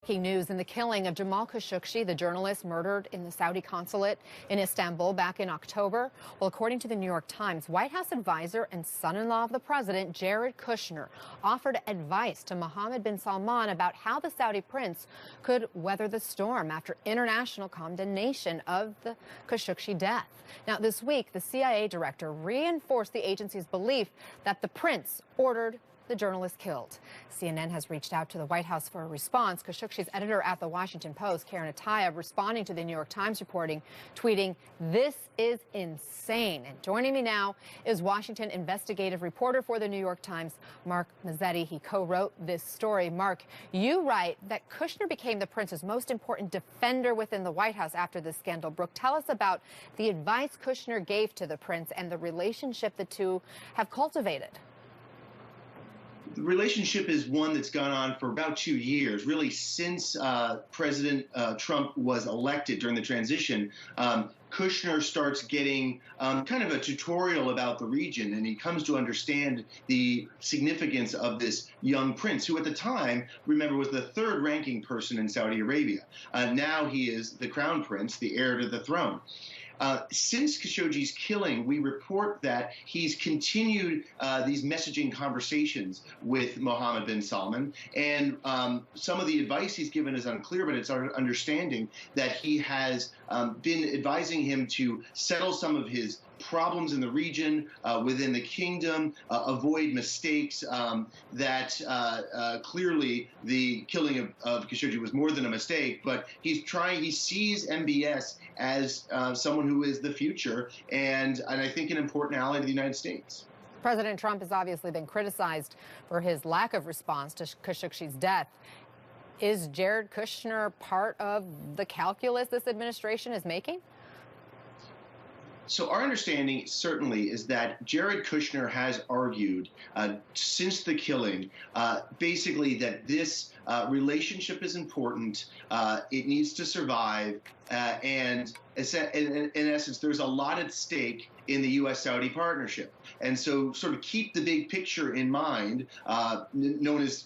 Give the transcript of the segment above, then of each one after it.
Breaking news in the killing of Jamal Khashoggi, the journalist murdered in the Saudi consulate in Istanbul back in October. Well, according to the New York Times, White House advisor and son-in-law of the president, Jared Kushner, offered advice to Mohammed bin Salman about how the Saudi prince could weather the storm after international condemnation of the Khashoggi death. Now, this week, the CIA director reinforced the agency's belief that the prince ordered the journalist killed. CNN has reached out to the White House for a response. Khashoggi's editor at the Washington Post, Karen Attiah, responding to the New York Times reporting, tweeting, "This is insane." And joining me now is Washington investigative reporter for the New York Times, Mark Mazzetti. He co-wrote this story. Mark, you write that Kushner became the prince's most important defender within the White House after this scandal. Brooke, tell us about the advice Kushner gave to the prince and the relationship the two have cultivated. The relationship is one that's gone on for about 2 years, really since President Trump was elected during the transition. Kushner starts getting kind of a tutorial about the region, and he comes to understand the significance of this young prince, who at the time, remember, was the third-ranking person in Saudi Arabia. Now he is the crown prince, the heir to the throne. Since Khashoggi's killing, we report that he's continued these messaging conversations with Mohammed bin Salman, and some of the advice he's given is unclear, but it's our understanding that he has been advising him to settle some of his problems in the region, within the kingdom, avoid mistakes, that clearly the killing of Khashoggi was more than a mistake, but he sees MBS as someone who is the future, and I think an important ally to the United States. President Trump has obviously been criticized for his lack of response to Khashoggi's death. Is Jared Kushner part of the calculus this administration is making? So our understanding certainly is that Jared Kushner has argued since the killing, basically that this relationship is important, it needs to survive, and in essence, there's a lot at stake in the U.S.-Saudi partnership. And so sort of keep the big picture in mind, known as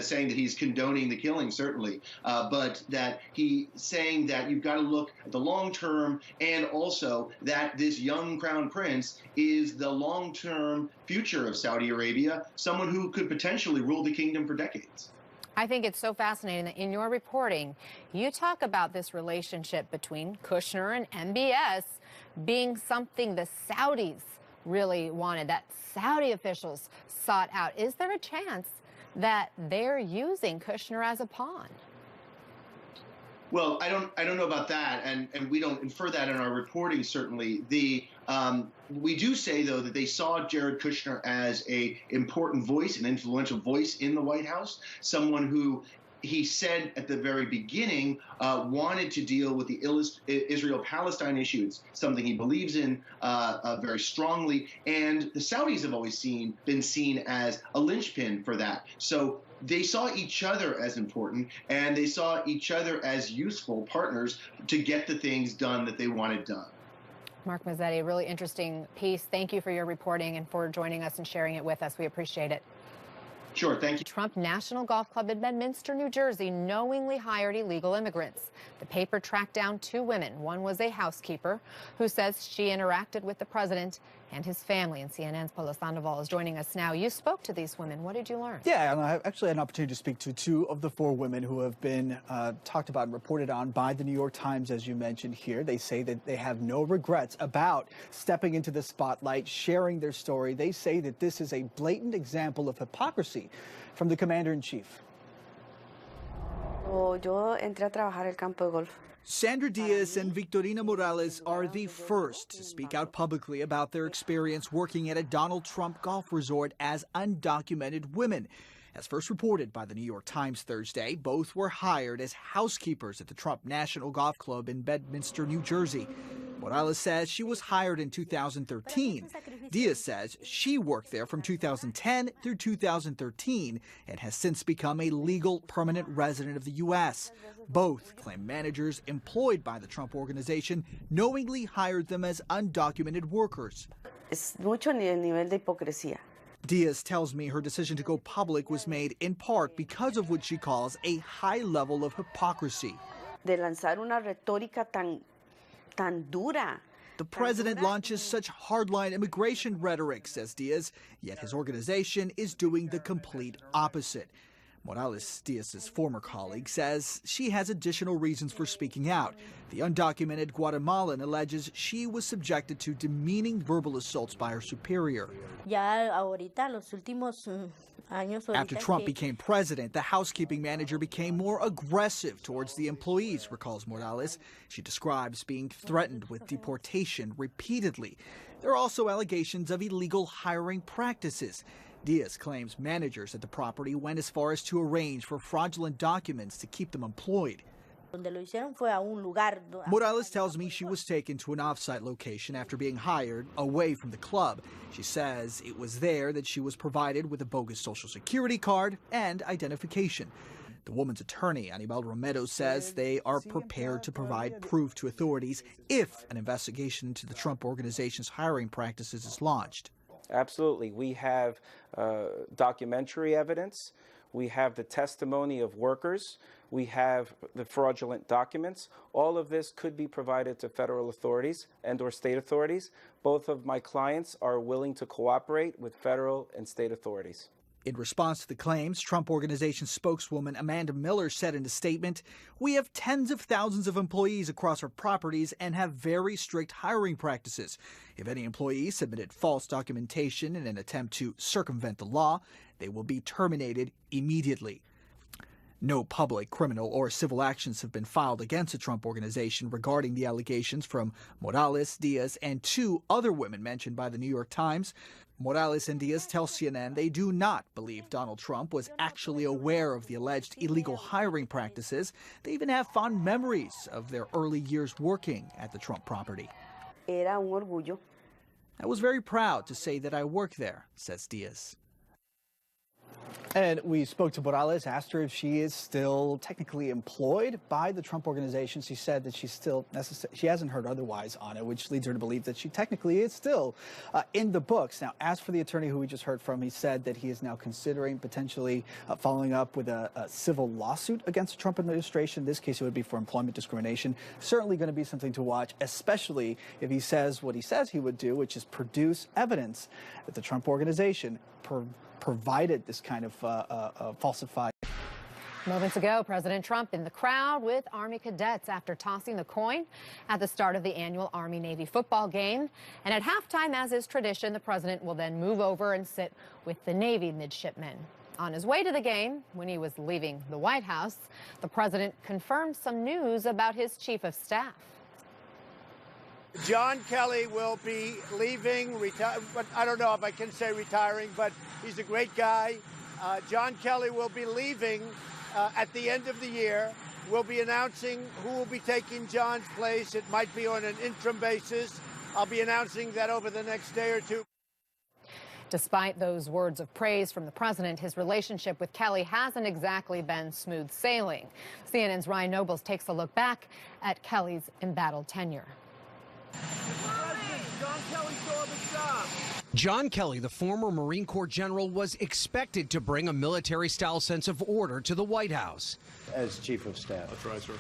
saying that he's condoning the killing, certainly, but that he's saying that you've got to look at the long term, and also that this young crown prince is the long-term future of Saudi Arabia, someone who could potentially rule the kingdom for decades. I think it's so fascinating that in your reporting, you talk about this relationship between Kushner and MBS being something the Saudis really wanted, that Saudi officials sought out. Is there a chance that they're using Kushner as a pawn? Well, I don't know about that, and we don't infer that in our reporting, certainly. We do say, though, that they saw Jared Kushner as an important voice, an influential voice in the White House, someone who he said at the very beginning wanted to deal with the Israel-Palestine issue. It's something he believes in very strongly, and the Saudis have always been seen as a linchpin for that. So they saw each other as important, and they saw each other as useful partners to get the things done that they wanted done. Mark Mazzetti, a really interesting piece. Thank you for your reporting and for joining us and sharing it with us. We appreciate it. Sure, thank you. Trump National Golf Club in Bedminster, New Jersey, knowingly hired illegal immigrants. The paper tracked down 2 women. One was a housekeeper who says she interacted with the president and his family. And CNN's Polo Sandoval is joining us now. You spoke to these women. What did you learn? Yeah, and I actually had an opportunity to speak to 2 of the 4 women who have been talked about and reported on by the New York Times, as you mentioned here. They say that they have no regrets about stepping into the spotlight, sharing their story. They say that this is a blatant example of hypocrisy from the commander-in-chief. Yo entré a trabajar el campo de golf. Sandra Diaz and Victorina Morales are the first to speak out publicly about their experience working at a Donald Trump golf resort as undocumented women. As first reported by the New York Times Thursday, both were hired as housekeepers at the Trump National Golf Club in Bedminster, New Jersey. Morales says she was hired in 2013. Diaz says she worked there from 2010 through 2013 and has since become a legal permanent resident of the U.S. Both claim managers employed by the Trump organization knowingly hired them as undocumented workers. Es mucho nivel de hipocresía. Diaz tells me her decision to go public was made in part because of what she calls a high level of hypocrisy. De lanzar una retórica tan dura. The president launches such hardline immigration rhetoric, says Diaz, yet his organization is doing the complete opposite. Morales, Diaz's former colleague, says she has additional reasons for speaking out. The undocumented Guatemalan alleges she was subjected to demeaning verbal assaults by her superior. After Trump became president, the housekeeping manager became more aggressive towards the employees, recalls Morales. She describes being threatened with deportation repeatedly. There are also allegations of illegal hiring practices. Diaz claims managers at the property went as far as to arrange for fraudulent documents to keep them employed. Morales tells me she was taken to an off-site location after being hired away from the club. She says it was there that she was provided with a bogus Social Security card and identification. The woman's attorney, Anibal Romero, says they are prepared to provide proof to authorities if an investigation into the Trump Organization's hiring practices is launched. Absolutely. We have documentary evidence. We have the testimony of workers. We have the fraudulent documents. All of this could be provided to federal authorities and/or state authorities. Both of my clients are willing to cooperate with federal and state authorities. In response to the claims, Trump Organization spokeswoman Amanda Miller said in a statement, "We have tens of thousands of employees across our properties and have very strict hiring practices. If any employee submitted false documentation in an attempt to circumvent the law, they will be terminated immediately." No public, criminal, or civil actions have been filed against the Trump Organization regarding the allegations from Morales, Diaz, and two other women mentioned by the New York Times. Morales and Diaz tell CNN they do not believe Donald Trump was actually aware of the alleged illegal hiring practices. They even have fond memories of their early years working at the Trump property. Era un orgullo. I was very proud to say that I work there, says Diaz. And we spoke to Morales, asked her if she is still technically employed by the Trump Organization. She said that she hasn't heard otherwise on it, which leads her to believe that she technically is still in the books. Now, as for the attorney who we just heard from, he said that he is now considering potentially following up with a civil lawsuit against the Trump administration. In this case, it would be for employment discrimination. Certainly going to be something to watch, especially if he says what he says he would do, which is produce evidence that the Trump Organization provided this kind of falsified. Moments ago, President Trump in the crowd with Army cadets after tossing the coin at the start of the annual Army-Navy football game. And at halftime, as is tradition, the president will then move over and sit with the Navy midshipmen. On his way to the game, when he was leaving the White House, the president confirmed some news about his chief of staff. John Kelly will be leaving, but I don't know if I can say retiring, but he's a great guy. John Kelly will be leaving at the end of the year. We'll be announcing who will be taking John's place. It might be on an interim basis. I'll be announcing that over the next day or two. Despite those words of praise from the president, his relationship with Kelly hasn't exactly been smooth sailing. CNN's Ryan Nobles takes a look back at Kelly's embattled tenure. John Kelly, the former Marine Corps general, was expected to bring a military-style sense of order to the White House. As chief of staff. That's right, sir.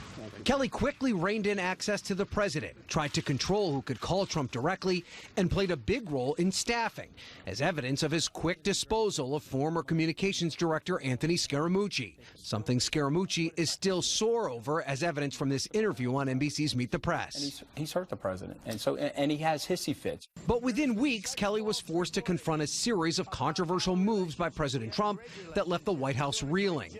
Kelly quickly reined in access to the president, tried to control who could call Trump directly, and played a big role in staffing, as evidence of his quick disposal of former communications director Anthony Scaramucci, something Scaramucci is still sore over, as evidence from this interview on NBC's Meet the Press. And he's hurt the president, and he has hissy fits. But within weeks, Kelly was forced to confront a series of controversial moves by President Trump that left the White House reeling.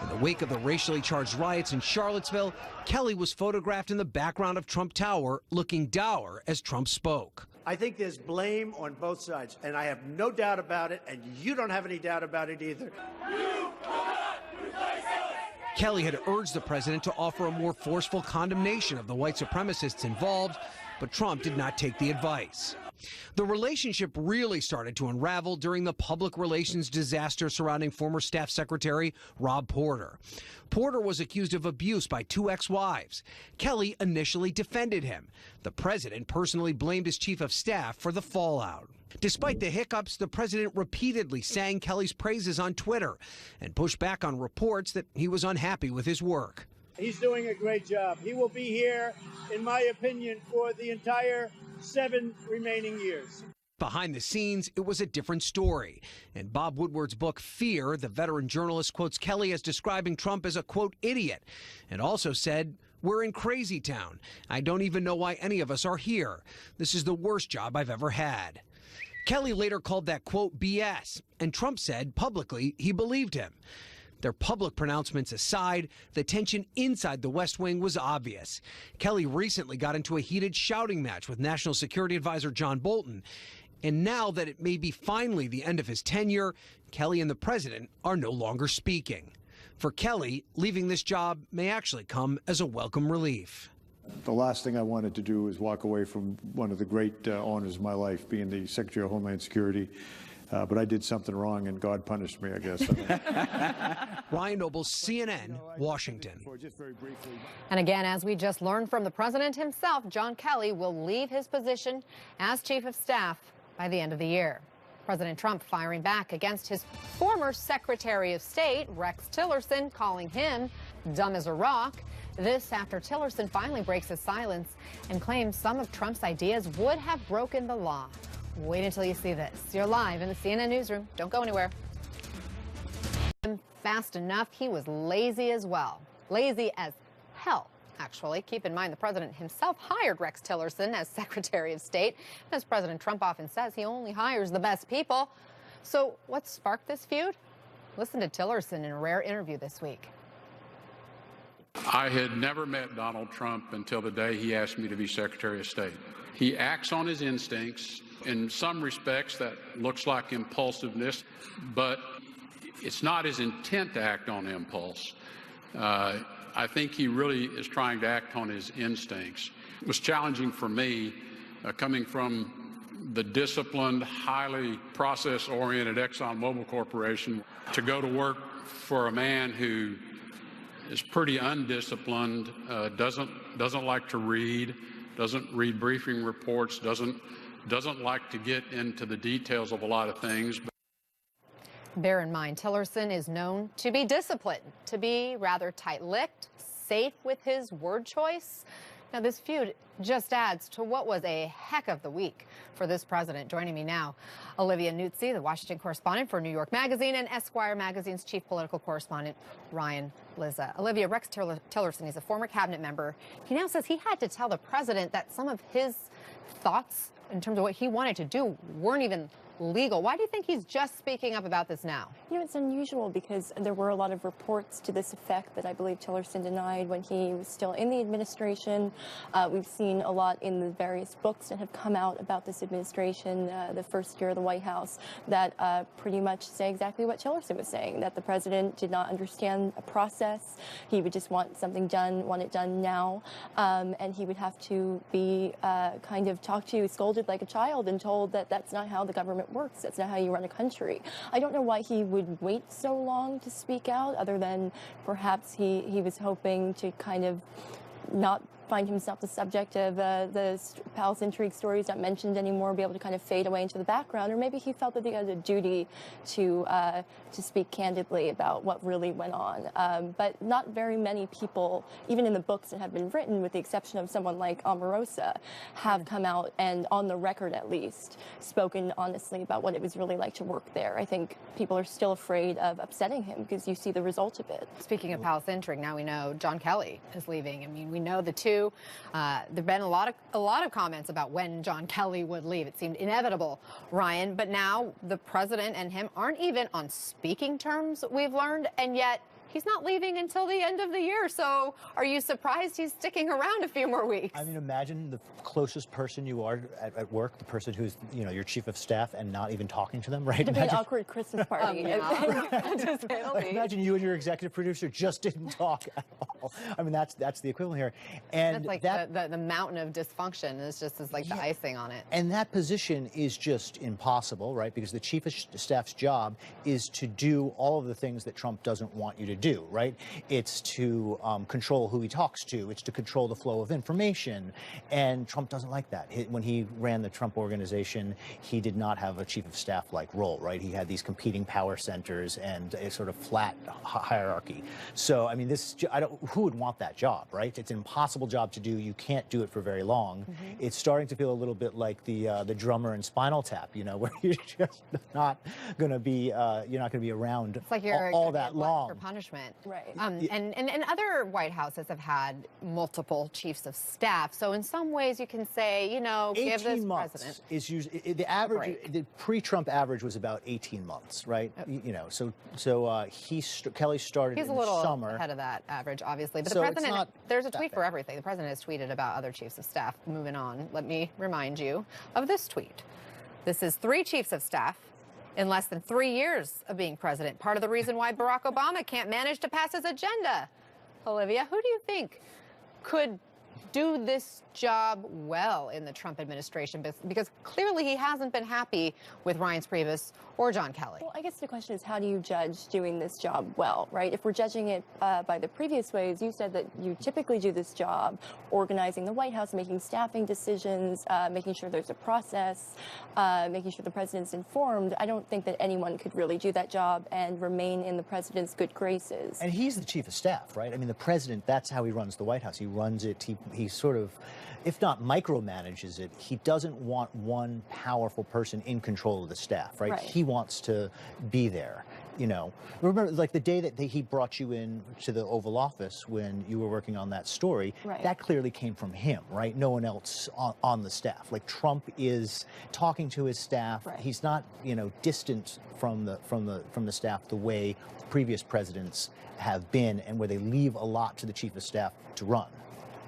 In the wake of the racially charged riots in Charlottesville, Kelly was photographed in the background of Trump Tower, looking dour as Trump spoke. I think there's blame on both sides, and I have no doubt about it, and you don't have any doubt about it either. Kelly had urged the president to offer a more forceful condemnation of the white supremacists involved, but Trump did not take the advice. The relationship really started to unravel during the public relations disaster surrounding former staff secretary Rob Porter. Porter was accused of abuse by two ex-wives. Kelly initially defended him. The president personally blamed his chief of staff for the fallout. Despite the hiccups, the president repeatedly sang Kelly's praises on Twitter and pushed back on reports that he was unhappy with his work. He's doing a great job. He will be here, in my opinion, for the entire 7 remaining years. Behind the scenes, it was a different story. In Bob Woodward's book, Fear, the veteran journalist quotes Kelly as describing Trump as a, quote, idiot, and also said, "We're in crazy town. I don't even know why any of us are here. This is the worst job I've ever had." Kelly later called that, quote, BS, and Trump said publicly he believed him. Their public pronouncements aside, the tension inside the West Wing was obvious. Kelly recently got into a heated shouting match with National Security Advisor John Bolton. And now that it may be finally the end of his tenure, Kelly and the president are no longer speaking. For Kelly, leaving this job may actually come as a welcome relief. The last thing I wanted to do was walk away from one of the great honors of my life, being the Secretary of Homeland Security. But I did something wrong, and God punished me, I guess. Ryan Nobles, CNN, Washington. And again, as we just learned from the president himself, John Kelly will leave his position as chief of staff by the end of the year. President Trump firing back against his former Secretary of State, Rex Tillerson, calling him dumb as a rock. This after Tillerson finally breaks his silence and claims some of Trump's ideas would have broken the law. Wait until you see this. You're live in the CNN newsroom. Don't go anywhere. Fast enough, he was lazy as well. Lazy as hell, actually. Keep in mind, the president himself hired Rex Tillerson as Secretary of State. As President Trump often says, he only hires the best people. So what sparked this feud? Listen to Tillerson in a rare interview this week. I had never met Donald Trump until the day he asked me to be Secretary of State. He acts on his instincts. In some respects, that looks like impulsiveness, but it's not his intent to act on impulse. I think he really is trying to act on his instincts. It was challenging for me, coming from the disciplined, highly process-oriented ExxonMobil Corporation, to go to work for a man who is pretty undisciplined, doesn't like to read, doesn't read briefing reports, doesn't like to get into the details of a lot of things. Bear in mind, Tillerson is known to be disciplined, to be rather tight-lipped, safe with his word choice. Now, this feud just adds to what was a heck of the week for this president. Joining me now, Olivia Nuzzi, the Washington correspondent for New York Magazine, and Esquire Magazine's chief political correspondent, Ryan Lizza. Olivia, Rex Tillerson is a former cabinet member. He now says he had to tell the president that some of his thoughts in terms of what he wanted to do weren't even legal. Why do you think he's just speaking up about this now? You know, it's unusual because there were a lot of reports to this effect that I believe Tillerson denied when he was still in the administration. We've seen a lot in the various books that have come out about this administration, the first year of the White House, that pretty much say exactly what Tillerson was saying, that the president did not understand a process. He would just want something done, want it done now, and he would have to be kind of talked to, scolded like a child, and told that that's not how the government works. That's not how you run a country. I don't know why he would wait so long to speak out, other than perhaps he was hoping to kind of not find himself the subject of the palace intrigue stories not mentioned anymore, be able to kind of fade away into the background, or maybe he felt that he had a duty to speak candidly about what really went on. But not very many people, even in the books that have been written, with the exception of someone like Omarosa, have come out and, on the record at least, spoken honestly about what it was really like to work there. I think people are still afraid of upsetting him because you see the result of it. Speaking of palace intrigue, now we know John Kelly is leaving. I mean, we know the two. There've been a lot of comments about when John Kelly would leave. It seemed inevitable, Ryan. But now the president and him aren't even on speaking terms, we've learned, and yet he's not leaving until the end of the year. So are you surprised he's sticking around a few more weeks? I mean, imagine the closest person you are at work, the person who's, you know, your chief of staff, and not even talking to them, right? It'd be an awkward Christmas party. Imagine you and your executive producer just didn't talk at all. I mean, that's the equivalent here. And that's like the mountain of dysfunction is just like the icing on it. And that position is just impossible, right? Because the chief of staff's job is to do all of the things that Trump doesn't want you to do. do, right? It's to control who he talks to. It's to control the flow of information. And Trump doesn't like that. When he ran the Trump Organization, he did not have a chief of staff-like role, right? He had these competing power centers and a sort of flat hierarchy. So, I mean, who would want that job, right? It's an impossible job to do. You can't do it for very long. It's starting to feel a little bit like the drummer in Spinal Tap, you know, where you're just not going to be around it's like you're all that long for punishment, right? And other White Houses have had multiple chiefs of staff, so in some ways you can say, you know, give this president is usually the average. The pre-Trump average was about 18 months, right? You know, so Kelly started He's in a little the summer. ahead of that average, obviously, but So the it's president. not There's a tweet that for everything. The president has tweeted about other chiefs of staff. Moving on, let me remind you of this tweet. This is 3 chiefs of staff in less than 3 years of being president. Part of the reason why Barack Obama can't manage to pass his agenda. Olivia, who do you think could do this job well in the Trump administration? Because clearly he hasn't been happy with Reince Priebus or John Kelly. Well, I guess the question is, how do you judge doing this job well, right? If we're judging it by the previous ways, you said that you typically do this job organizing the White House, making staffing decisions, making sure there's a process, making sure the president's informed. I don't think that anyone could really do that job and remain in the president's good graces. And he's the chief of staff, right? I mean, the president, that's how he runs the White House. He runs it, he sort of, if not micromanages it, he doesn't want one powerful person in control of the staff, right? He wants to be there, you know. Remember, like the day that he brought you in to the Oval Office when you were working on that story, that clearly came from him, right? No one else on the staff. Like Trump is talking to his staff. He's not, you know, distant from the staff the way previous presidents have been, and where they leave a lot to the chief of staff to run.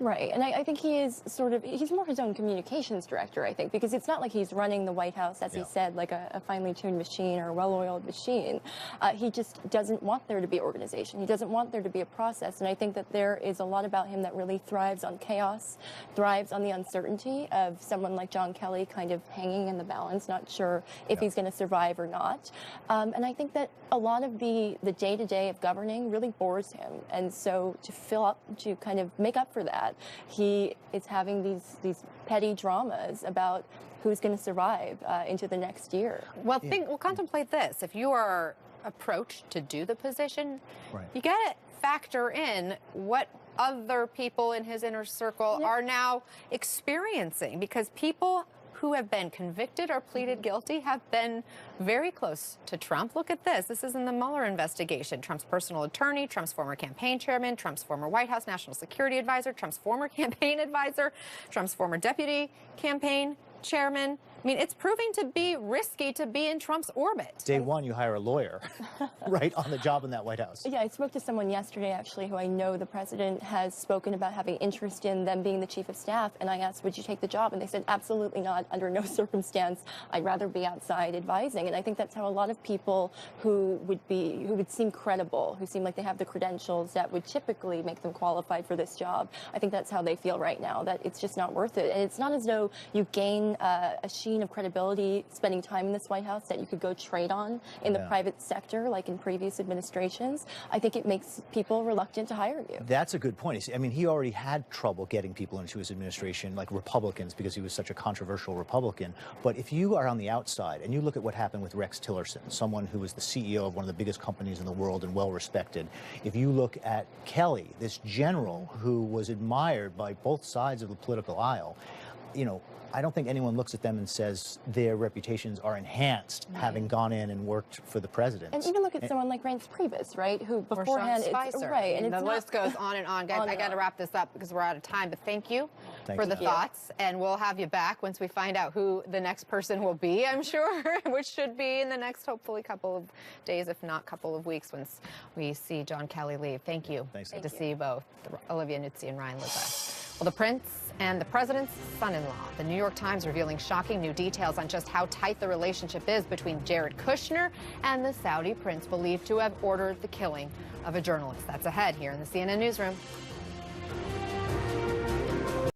Right, and I think he is he's more his own communications director, I think, because it's not like he's running the White House, as he said, like a finely tuned machine or a well-oiled machine. He just doesn't want there to be organization. He doesn't want there to be a process, and I think that there is a lot about him that really thrives on chaos, thrives on the uncertainty of someone like John Kelly kind of hanging in the balance, not sure if he's going to survive or not. And I think that a lot of the day-to-day of governing really bores him, and so to kind of make up for that, he is having these petty dramas about who's going to survive into the next year. Well, contemplate this. If you are approached to do the position, you got to factor in what other people in his inner circle are now experiencing, because people who have been convicted or pleaded guilty have been very close to Trump. Look at this. This is in the Mueller investigation. Trump's personal attorney, Trump's former campaign chairman, Trump's former White House national security advisor, Trump's former campaign advisor, Trump's former deputy campaign chairman. I mean, it's proving to be risky to be in Trump's orbit. Day one, you hire a lawyer, right, on the job in that White House. Yeah, I spoke to someone yesterday, actually, who I know the president has spoken about having interest in them being the chief of staff, and I asked, would you take the job? And they said, absolutely not, under no circumstance. I'd rather be outside advising. And I think that's how a lot of people who would seem credible, who seem like they have the credentials that would typically make them qualified for this job, I think that's how they feel right now, that it's just not worth it. And it's not as though you gain a sheen of credibility spending time in this White House that you could go trade on in the private sector, like in previous administrations. I think it makes people reluctant to hire you. That's a good point. I mean, he already had trouble getting people into his administration, like Republicans, because he was such a controversial Republican. But if you are on the outside and you look at what happened with Rex Tillerson, someone who was the CEO of one of the biggest companies in the world and well respected, if you look at Kelly, this general who was admired by both sides of the political aisle, you know, I don't think anyone looks at them and says their reputations are enhanced having gone in and worked for the president. And even look at someone like Reince Priebus, right, who beforehand, and the list goes on and on. Guys, I got to wrap this up because we're out of time. But thank you for the thoughts, and we'll have you back once we find out who the next person will be. I'm sure, which should be in the next, hopefully, couple of days, if not couple of weeks, once we see John Kelly leave. Thank you. Thanks. Good to see you both, Olivia Nuzzi and Ryan Lizza. Well, the prince and the president's son-in-law. The New York Times revealing shocking new details on just how tight the relationship is between Jared Kushner and the Saudi prince believed to have ordered the killing of a journalist. That's ahead here in the CNN Newsroom.